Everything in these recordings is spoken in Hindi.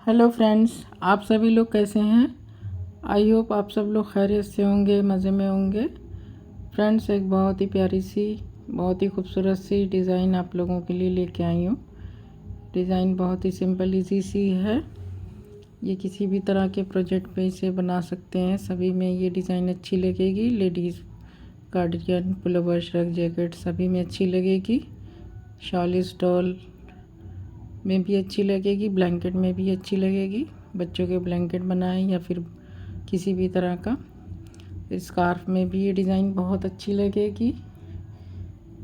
हेलो फ्रेंड्स, आप सभी लोग कैसे हैं। आई होप आप सब लोग खैरियत से होंगे, मज़े में होंगे। फ्रेंड्स, एक बहुत ही प्यारी सी, बहुत ही खूबसूरत सी डिज़ाइन आप लोगों के लिए लेके आई हूँ। डिज़ाइन बहुत ही सिंपल इजी सी है। ये किसी भी तरह के प्रोजेक्ट पे इसे बना सकते हैं, सभी में ये डिज़ाइन अच्छी लगेगी। Ladies cardigan, pullover, shrug, jacket सभी में अच्छी लगेगी। शॉल स्टॉल में भी अच्छी लगेगी, ब्लैंकेट में भी अच्छी लगेगी। बच्चों के ब्लैंकेट बनाएं या फिर किसी भी तरह का स्कार्फ में भी ये डिज़ाइन बहुत अच्छी लगेगी।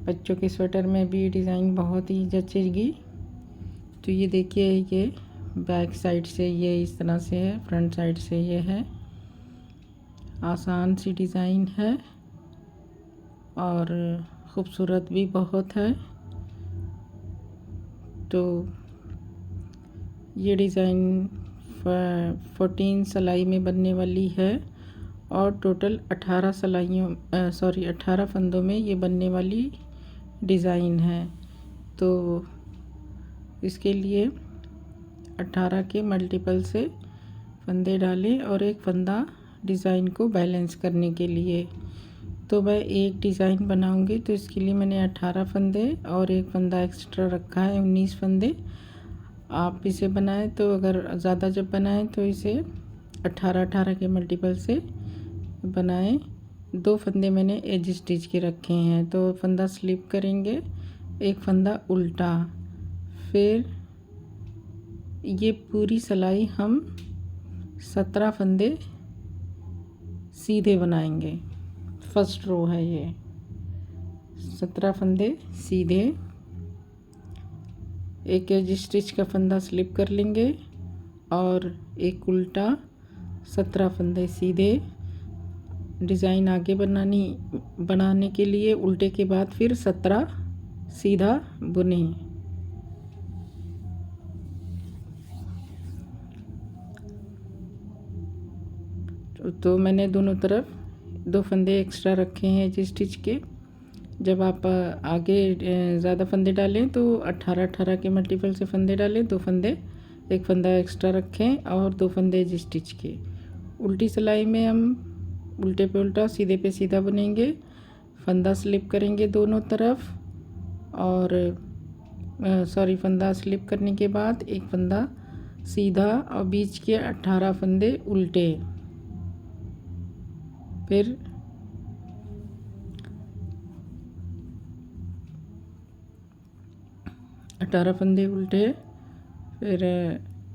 बच्चों के स्वेटर में भी ये डिज़ाइन बहुत ही जचेगी। तो ये देखिए, ये बैक साइड से ये इस तरह से है, फ्रंट साइड से ये है। आसान सी डिज़ाइन है और ख़ूबसूरत भी बहुत है। तो ये डिज़ाइन 14 सिलाई में बनने वाली है और टोटल 18 फंदों में ये बनने वाली डिज़ाइन है। तो इसके लिए 18 के मल्टीपल से फंदे डालें और एक फंदा डिज़ाइन को बैलेंस करने के लिए। तो मैं एक डिज़ाइन बनाऊंगी, तो इसके लिए मैंने 18 फंदे और एक फंदा एक्स्ट्रा रखा है, 19 फंदे। आप इसे बनाएं तो अगर ज़्यादा जब बनाएं तो इसे 18 के मल्टीपल से बनाएं। 2 फंदे मैंने एज स्टिच के रखे हैं। तो फंदा स्लिप करेंगे, एक फंदा उल्टा, फिर ये पूरी सिलाई हम 17 फंदे सीधे बनाएंगे। फर्स्ट रो है ये, 17 फंदे सीधे। एक एज स्टिच का फंदा स्लिप कर लेंगे और एक उल्टा, 17 फंदे सीधे। डिज़ाइन आगे बनाने के लिए उल्टे के बाद फिर 17 सीधा बुने। तो मैंने दोनों तरफ 2 फंदे एक्स्ट्रा रखे हैं एज स्टिच के। जब आप आगे ज़्यादा फंदे डालें तो 18 के मल्टीपल से फंदे डालें। 2 फंदे, एक फंदा एक्स्ट्रा रखें और 2 फंदे एज स्टिच के। उल्टी सिलाई में हम उल्टे पे उल्टा, सीधे पे सीधा बुनेंगे। फंदा स्लिप करेंगे दोनों तरफ और फंदा स्लिप करने के बाद एक फंदा सीधा और बीच के 18 फंदे उल्टे। फिर 18 फंदे उल्टे, फिर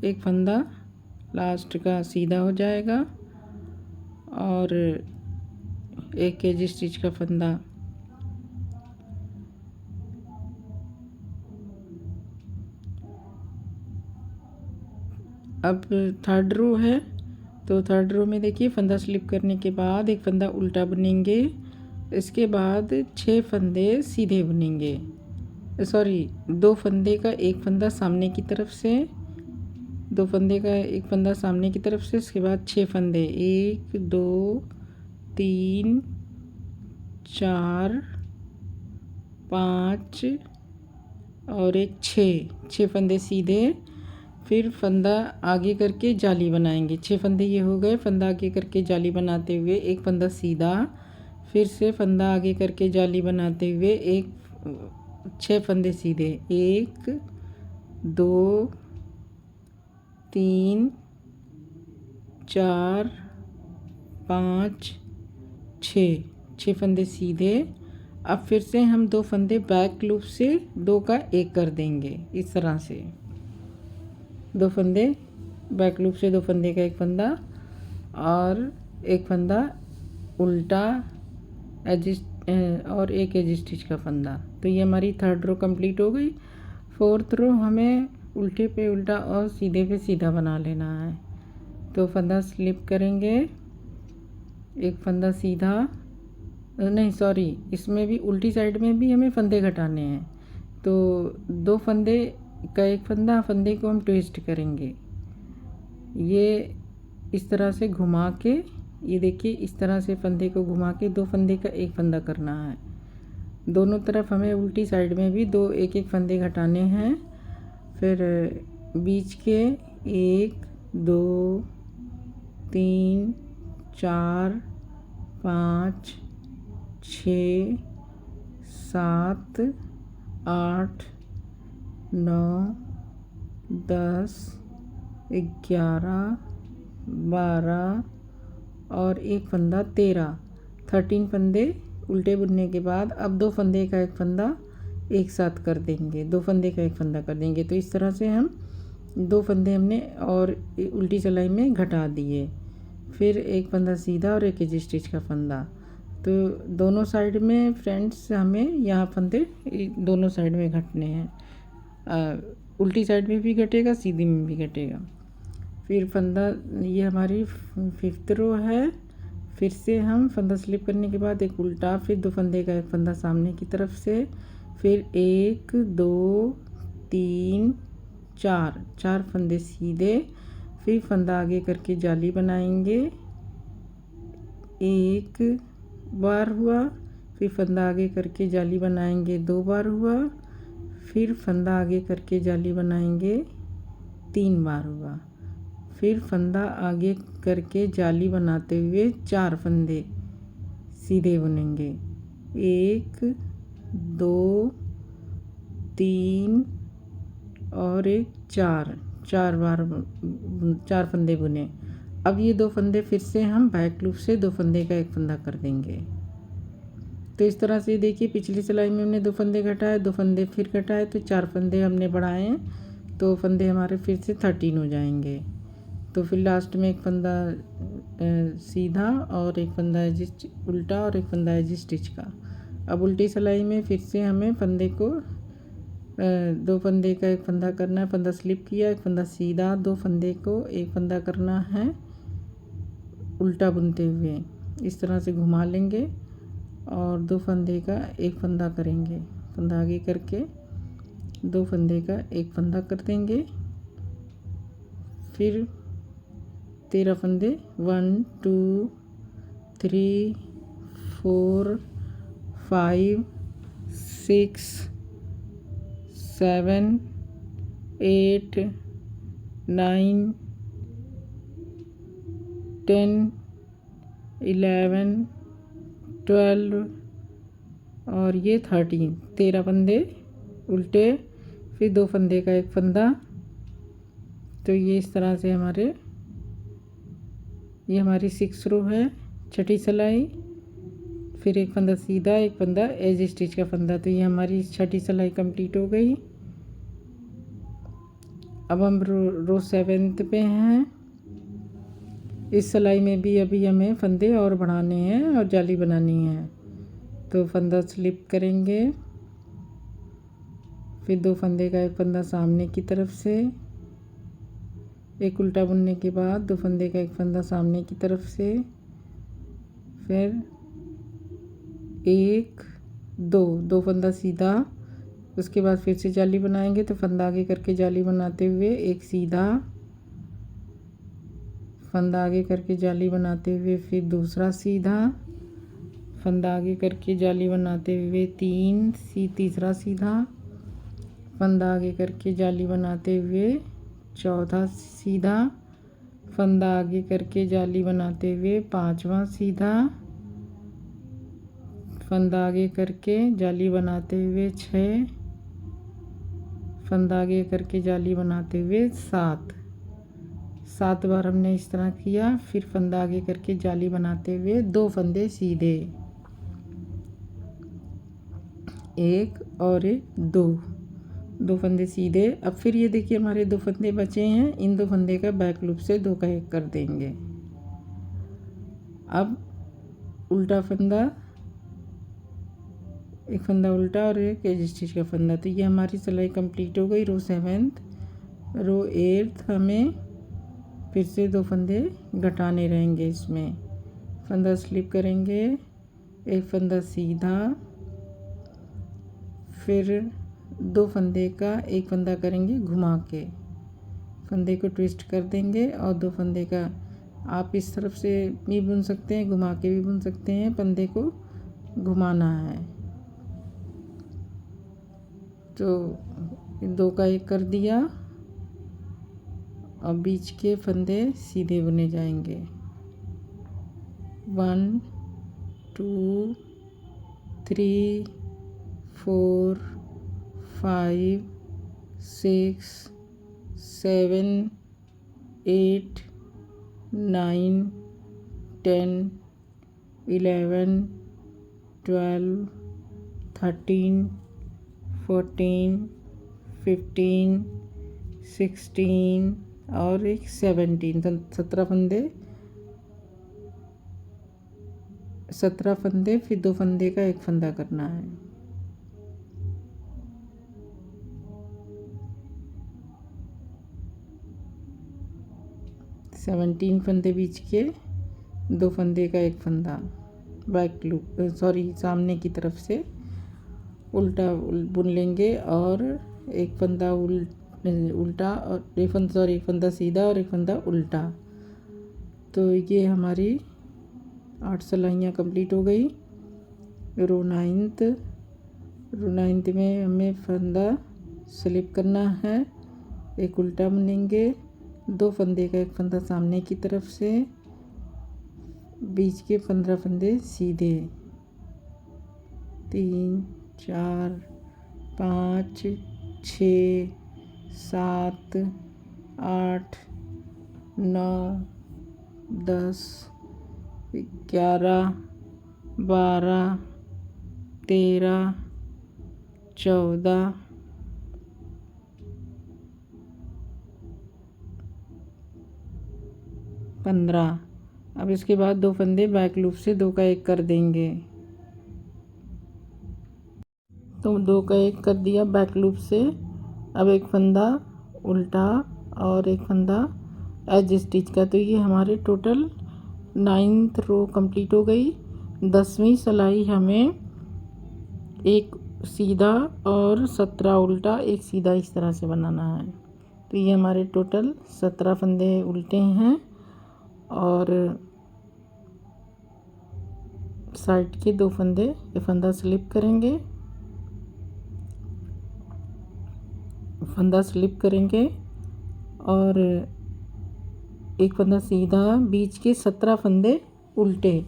एक फंदा लास्ट का सीधा हो जाएगा और एक एज स्टिच का फंदा। अब थर्ड रो है, तो थर्ड रो में देखिए, फंदा स्लिप करने के बाद एक फंदा उल्टा बुनेंगे। इसके बाद 6 फंदे सीधे बुनेंगे। 2 फंदे का एक फंदा सामने की तरफ से, 2 फंदे का एक फंदा सामने की तरफ से। इसके बाद 6 फंदे, 1 2 3 4 5 और एक 6 फंदे सीधे। फिर फंदा आगे करके जाली बनाएंगे। 6 फंदे ये हो गए। फंदा आगे करके जाली बनाते हुए एक फंदा सीधा, फिर से फंदा आगे करके जाली बनाते हुए एक 6 फंदे सीधे। 1 2 3 4 5 6 फंदे सीधे। अब फिर से हम 2 फंदे बैक लूप से 2 का 1 कर देंगे। इस तरह से 2 फंदे बैक लूप से 2 फंदे का एक फंदा और एक फंदा उल्टा और एक एज स्टिच का फंदा। तो ये हमारी थर्ड रो कंप्लीट हो गई। फोर्थ रो हमें उल्टे पे उल्टा और सीधे पे सीधा बना लेना है। तो फंदा स्लिप करेंगे, एक फंदा सीधा, इसमें भी उल्टी साइड में भी हमें फंदे घटाने हैं। तो 2 फंदे का एक फंदे को हम ट्विस्ट करेंगे। ये इस तरह से घुमा के, ये देखिए, इस तरह से फंदे को घुमा के 2 फंदे का एक फंदा करना है। दोनों तरफ हमें उल्टी साइड में भी 2 एक फंदे घटाने हैं। फिर बीच के 1 2 3 4 5 6 7 8 9 10 11 12 और एक फंदा 13 फंदे उल्टे बुनने के बाद अब 2 फंदे का एक फंदा एक साथ कर देंगे, 2 फंदे का एक फंदा कर देंगे। तो इस तरह से हम 2 फंदे हमने और उल्टी सिलाई में घटा दिए। फिर एक फंदा सीधा और एक एज स्टिच का फंदा। तो दोनों साइड में फ्रेंड्स हमें यहाँ फंदे दोनों साइड में घटने हैं, उल्टी साइड में भी घटेगा, सीधी में भी घटेगा। फिर फंदा, ये हमारी 5th रो है। फिर से हम फंदा स्लिप करने के बाद एक उल्टा, फिर 2 फंदे का एक फंदा सामने की तरफ से, फिर 1 2 3 4 फंदे सीधे, फिर फंदा आगे करके जाली बनाएंगे, एक बार हुआ, फिर फंदा आगे करके जाली बनाएंगे 2 बार हुआ, फिर फंदा आगे करके जाली बनाएंगे 3 बार हुआ, फिर फंदा आगे करके जाली बनाते हुए 4 फंदे सीधे बुनेंगे, 1 2 3 और एक 4 बार 4 फंदे बुने। अब ये 2 फंदे फिर से हम बैक लूप से 2 फंदे का एक फंदा कर देंगे। तो इस तरह से देखिए, पिछली सिलाई में हमने 2 फंदे घटाए, 2 फंदे फिर घटाए, तो 4 फंदे हमने बढ़ाए हैं, तो फंदे हमारे फिर से 13 हो जाएंगे। तो फिर लास्ट में एक फंदा सीधा और एक फंदा उल्टा और एक फंदा एज स्टिच का। अब उल्टी सिलाई में फिर से हमें फंदे को 2 फंदे का एक फंदा करना है, फंदा स्लिप किया, एक फंदा सीधा, 2 फंदे को एक फंदा करना है उल्टा बुनते हुए, इस तरह से घुमा लेंगे और 2 फंदे का एक फंदा करेंगे, फंदा आगे करके 2 फंदे का एक फंदा कर देंगे। फिर 13 फंदे 1 2 3 4 5 6 7 8 9 10 11 12 और ये 13 फंदे उल्टे, फिर 2 फंदे का एक फंदा। तो ये इस तरह से ये हमारी 6 रो है, छठी सिलाई, फिर एक फंदा सीधा, एक फंदा एज स्टिच का फंदा। तो ये हमारी छठी सिलाई कंप्लीट हो गई। अब हम रो 7th पे हैं। इस सिलाई में भी अभी हमें फंदे और बढ़ाने हैं और जाली बनानी है। तो फंदा स्लिप करेंगे, फिर 2 फंदे का एक फंदा सामने की तरफ से, एक उल्टा बुनने के बाद 2 फंदे का एक फंदा सामने की तरफ से, फिर 1 2 फंदा सीधा, उसके बाद फिर से जाली बनाएंगे। तो फंदा आगे करके जाली बनाते हुए एक सीधा, फंदा आगे करके जाली बनाते हुए फिर दूसरा सीधा, फंदा आगे करके जाली बनाते हुए तीसरा सीधा, फंदा आगे करके जाली बनाते हुए चौथा सीधा, फंदा आगे करके जाली बनाते हुए 5वां सीधा, फंदा आगे करके जाली बनाते हुए 6, फंदा आगे करके जाली बनाते हुए 7 बार हमने इस तरह किया। फिर फंदा आगे करके जाली बनाते हुए 2 फंदे सीधे, एक और एक 2 फंदे सीधे। अब फिर ये देखिए हमारे 2 फंदे बचे हैं, इन 2 फंदे का बैक लूप से 2 का एक कर देंगे। अब उल्टा फंदा, एक फंदा उल्टा और एक एज स्टिच का फंदा। तो ये हमारी सिलाई कंप्लीट हो गई रो 7th। रो 8th हमें फिर से 2 फंदे घटाने रहेंगे। इसमें फंदा स्लिप करेंगे, एक फंदा सीधा, फिर 2 फंदे का एक फंदा करेंगे घुमा के, फंदे को ट्विस्ट कर देंगे और 2 फंदे का आप इस तरफ से भी बुन सकते हैं, घुमा के भी बुन सकते हैं, फंदे को घुमाना है। तो 2 का एक कर दिया और बीच के फंदे सीधे बुने जाएंगे। 1 2 3 4 5 6 7 8 9 10 11 12 13 14 15 16 और एक 17 17 फंदे, फिर 2 फंदे का एक फंदा करना है। सेवनटीन फंदे बीच के, 2 फंदे का एक फंदा बैक लूप सामने की तरफ से उल्टा बुन लेंगे और एक फंदा उल्टा और एक फंदा सीधा और एक फंदा उल्टा। तो ये हमारी 8 सिलाइयाँ कंप्लीट हो गई। रो नाइन्थ में हमें फंदा स्लिप करना है, एक उल्टा बुनेंगे, 2 फंदे का एक फंदा सामने की तरफ से, बीच के 15 फंदे सीधे, 3 4 5 6 7 8 9 10 11 12 13 14 15। अब इसके बाद 2 फंदे बैक लूप से 2 का 1 कर देंगे। तो 2 का 1 कर दिया बैक लूप से। अब एक फंदा उल्टा और एक फंदा एज स्टिच का। तो ये हमारे टोटल 9th रो कंप्लीट हो गई। 10वीं सिलाई हमें एक सीधा और 17 उल्टा, एक सीधा इस तरह से बनाना है। तो ये हमारे टोटल 17 फंदे उल्टे हैं और साइड के 2 फंदे, ये फंदा स्लिप करेंगे, और एक फंदा सीधा, बीच के 17 फंदे उल्टे।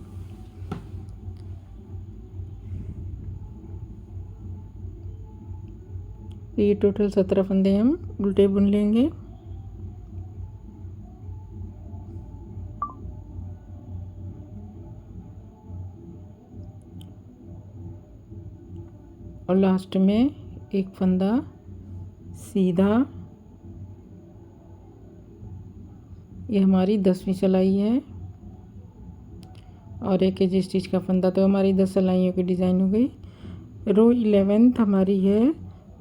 ये टोटल 17 फंदे हम उल्टे बुन लेंगे। और लास्ट में एक फंदा सीधा। ये हमारी 10वीं सिलाई है और एक एज स्टिच का फंदा। तो हमारी 10 सिलाइयों की डिज़ाइन हो गई। रो 11th हमारी है,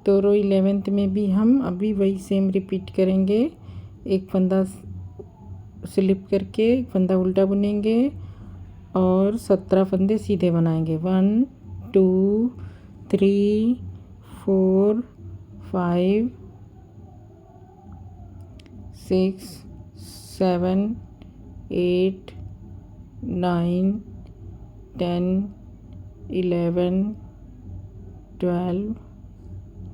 तो रो 11th में भी हम अभी वही सेम रिपीट करेंगे। एक फंदा स्लिप करके एक फंदा उल्टा बुनेंगे और 17 फंदे सीधे बनाएंगे। 1 2 3 4 5 6 7 8 9 10 11 12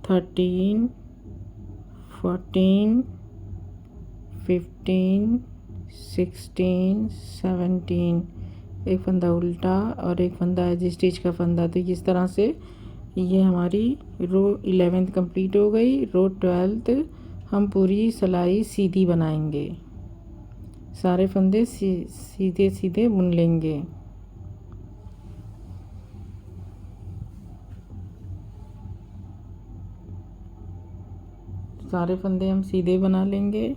13 14 15 16 17। एक फंदा उल्टा और एक फंदा एज स्टिच का फंदा। तो इस तरह से ये हमारी रो 11th कंप्लीट हो गई। रो 12th हम पूरी सिलाई सीधी बनाएंगे, सारे फंदे सीधे सीधे बुन लेंगे। सारे फंदे हम सीधे बना लेंगे।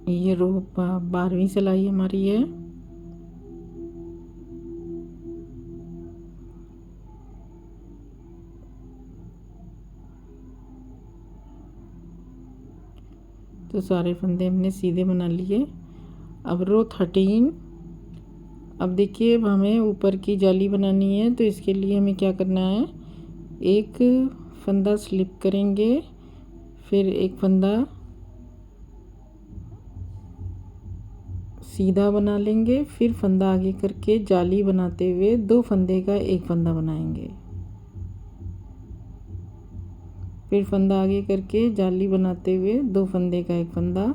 ये रो 12वीं सिलाई हमारी है। तो सारे फंदे हमने सीधे बना लिए। अब रो 13। अब देखिए, अब हमें ऊपर की जाली बनानी है। तो इसके लिए हमें क्या करना है, एक फंदा स्लिप करेंगे, फिर एक फंदा सीधा बना लेंगे, फिर फंदा आगे करके जाली बनाते हुए 2 फंदे का एक फंदा बनाएंगे, फिर फंदा आगे करके जाली बनाते हुए 2 फंदे का एक फंदा।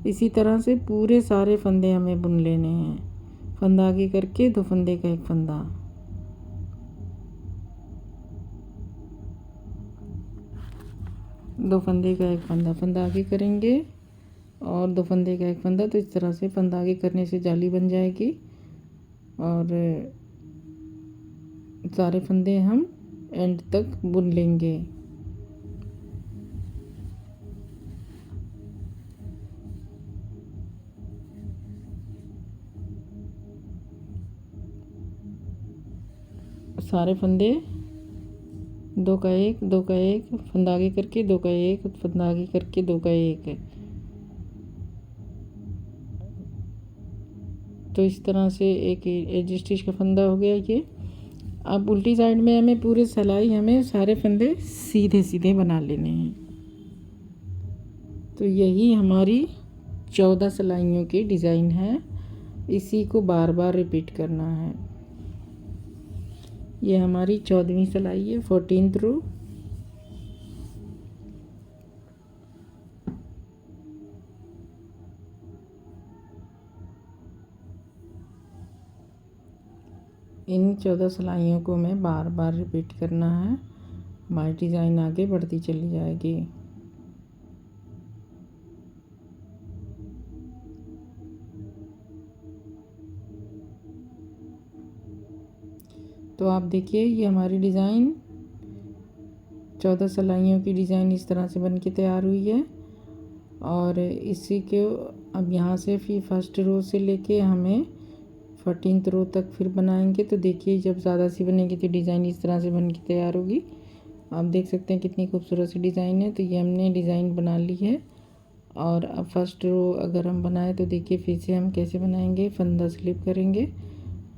इसी तरह से पूरे सारे फंदे हमें बुन लेने हैं। फंदा आगे करके 2 फंदे का एक फंदा, दो फंदे का एक फंदा, फंदा आगे करेंगे और 2 फंदे का एक फंदा। तो इस तरह से फंदा आगे करने से जाली बन जाएगी और सारे फंदे हम एंड तक बुन लेंगे। सारे फंदे 2 का 1, 2 का 1, फंदा आगे करके 2 का 1, फंदा आगे करके 2 का 1। तो इस तरह से एक एज स्टिच का फंदा हो गया ये। अब उल्टी साइड में हमें पूरे सिलाई हमें सारे फंदे सीधे सीधे बना लेने हैं। तो यही हमारी 14 सिलाइयों की डिज़ाइन है। इसी को बार बार रिपीट करना है। ये हमारी 14वीं सिलाई है, 14th रो। इन 14 सिलाइयों को हमें बार बार रिपीट करना है। हमारी डिज़ाइन आगे बढ़ती चली जाएगी। तो आप देखिए ये हमारी डिज़ाइन 14 सिलाइयों की डिज़ाइन इस तरह से बन के तैयार हुई है। और इसी को अब यहाँ से फिर फर्स्ट रो से लेके हमें 14th रो तक फिर बनाएंगे। तो देखिए जब ज़्यादा सी बनेगी तो डिज़ाइन इस तरह से बन के तैयार होगी। आप देख सकते हैं कितनी खूबसूरत सी डिज़ाइन है। तो ये हमने डिज़ाइन बना ली है। और अब फर्स्ट रो अगर हम बनाए तो देखिए फिर से हम कैसे बनाएंगे। फंदा स्लिप करेंगे,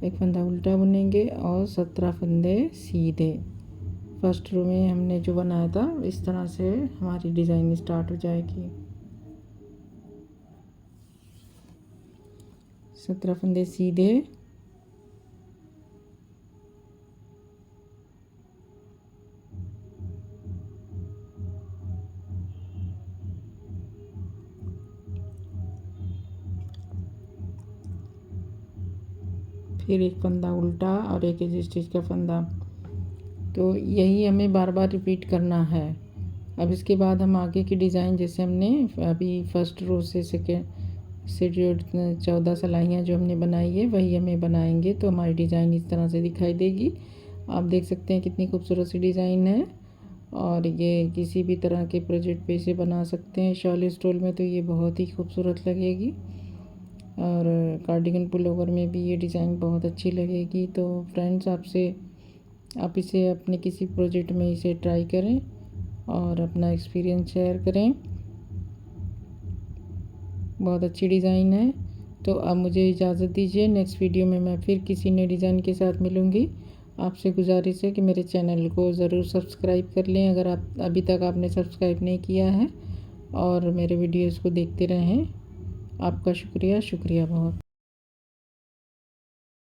एक फंदा उल्टा बुनेंगे और 17 फंदे सीधे। फर्स्ट रो में हमने जो बनाया था इस तरह से हमारी डिज़ाइन स्टार्ट हो जाएगी। 17 फंदे सीधे, फिर एक फंदा उल्टा और एक एज स्टिच का फंदा। तो यही हमें बार बार रिपीट करना है। अब इसके बाद हम आगे की डिज़ाइन जैसे हमने अभी फर्स्ट रो से सेकेंड से जो 14 सिलाइयाँ जो हमने बनाई है वही हमें बनाएंगे। तो हमारी डिज़ाइन इस तरह से दिखाई देगी। आप देख सकते हैं कितनी खूबसूरत सी डिज़ाइन है। और ये किसी भी तरह के प्रोजेक्ट पे इसे बना सकते हैं। शॉल स्टोल में तो ये बहुत ही खूबसूरत लगेगी और कार्डिगन पुलोवर में भी ये डिज़ाइन बहुत अच्छी लगेगी। तो फ्रेंड्स आप इसे अपने किसी प्रोजेक्ट में इसे ट्राई करें और अपना एक्सपीरियंस शेयर करें। बहुत अच्छी डिज़ाइन है। तो अब मुझे इजाज़त दीजिए। नेक्स्ट वीडियो में मैं फिर किसी नए डिज़ाइन के साथ मिलूँगी। आपसे गुजारिश है कि मेरे चैनल को ज़रूर सब्सक्राइब कर लें अगर आप अभी तक आपने सब्सक्राइब नहीं किया है, और मेरे वीडियोज़ को देखते रहें। आपका शुक्रिया बहुत।